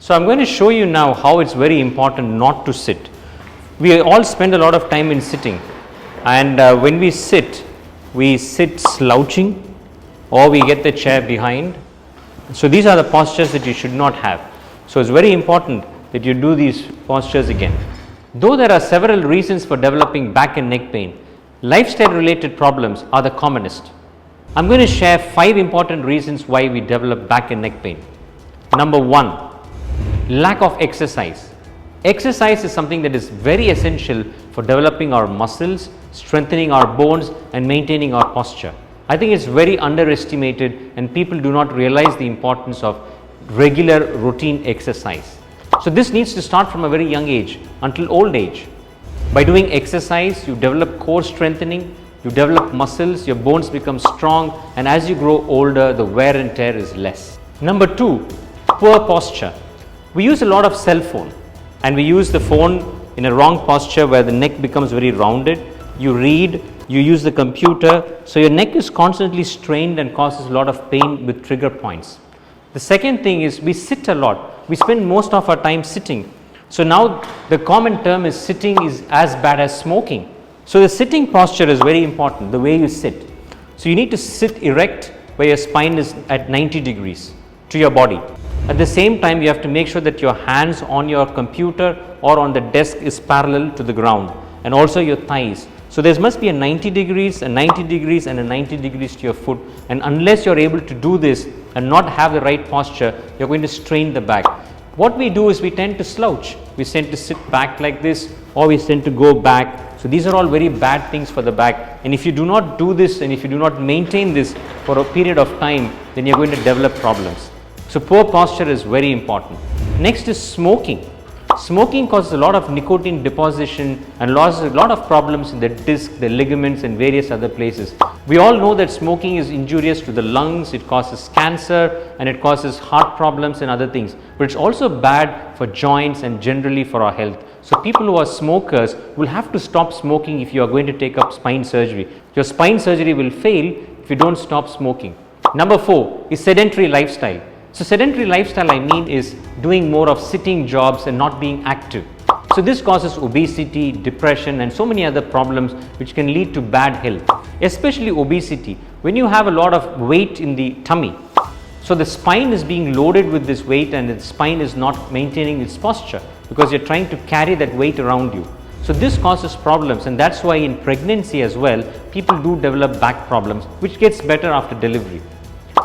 So I'm going to show you now how it's very important not to sit. We all spend a lot of time in sitting, and when we sit slouching, or we get the chair behind. So these are the postures that you should not have. So it's very important that you do these postures again. Though there are several reasons for developing back and neck pain, lifestyle related problems are the commonest. I'm going to share 5 important reasons why we develop back and neck pain. Number 1, lack of exercise. Exercise is something that is very essential for developing our muscles, strengthening our bones and maintaining our posture. I think it's very underestimated and people do not realize the importance of regular routine exercise. So this needs to start from a very young age until old age. By doing exercise, you develop core strengthening, you develop muscles, your bones become strong, and as you grow older, the wear and tear is less. Number 2, poor posture. We use a lot of cell phone, and we use the phone in a wrong posture where the neck becomes very rounded. You read, you use the computer, so your neck is constantly strained and causes a lot of pain with trigger points. The second thing is we sit a lot. We spend most of our time sitting. So now the common term is sitting is as bad as smoking. So the sitting posture is very important, the way you sit. So you need to sit erect where your spine is at 90 degrees to your body. At the same time, you have to make sure that your hands on your computer or on the desk is parallel to the ground, and also your thighs. So there must be a 90 degrees, a 90 degrees and a 90 degrees to your foot, and unless you are able to do this and not have the right posture, you are going to strain the back. What we do is we tend to slouch. We tend to sit back like this, or we tend to go back. So these are all very bad things for the back, and if you do not do this and if you do not maintain this for a period of time, then you are going to develop problems. So poor posture is very important. Next is smoking. Smoking causes a lot of nicotine deposition and causes a lot of problems in the disc, the ligaments and various other places. We all know that smoking is injurious to the lungs, it causes cancer and it causes heart problems and other things. But it's also bad for joints and generally for our health. So people who are smokers will have to stop smoking if you are going to take up spine surgery. Your spine surgery will fail if you don't stop smoking. Number 4 is sedentary lifestyle. So sedentary lifestyle I mean is doing more of sitting jobs and not being active. So this causes obesity, depression and so many other problems which can lead to bad health, especially obesity. When you have a lot of weight in the tummy, so the spine is being loaded with this weight and the spine is not maintaining its posture because you're trying to carry that weight around you. So this causes problems, and that's why in pregnancy as well, people do develop back problems which gets better after delivery.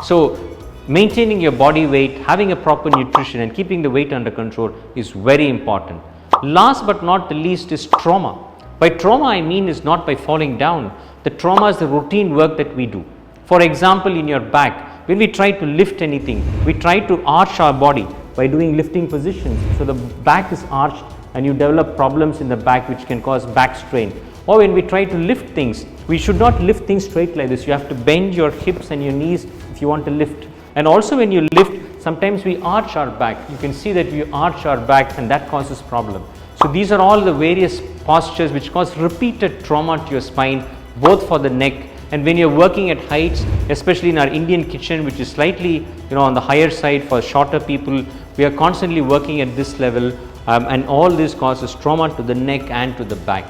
So maintaining your body weight, having a proper nutrition and keeping the weight under control is very important. Last but not the least is trauma. By trauma I mean is not by falling down. The trauma is the routine work that we do. For example, in your back, when we try to lift anything, we try to arch our body by doing lifting positions. So the back is arched and you develop problems in the back which can cause back strain. Or when we try to lift things, we should not lift things straight like this. You have to bend your hips and your knees if you want to lift. And also when you lift, sometimes we arch our back. You can see that we arch our back and that causes problem. So these are all the various postures which cause repeated trauma to your spine, both for the neck and when you're working at heights, especially in our Indian kitchen, which is slightly on the higher side for shorter people. We are constantly working at this level and all this causes trauma to the neck and to the back.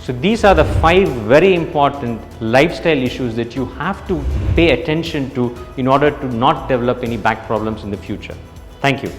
So these are the 5 very important lifestyle issues that you have to pay attention to in order to not develop any back problems in the future. Thank you.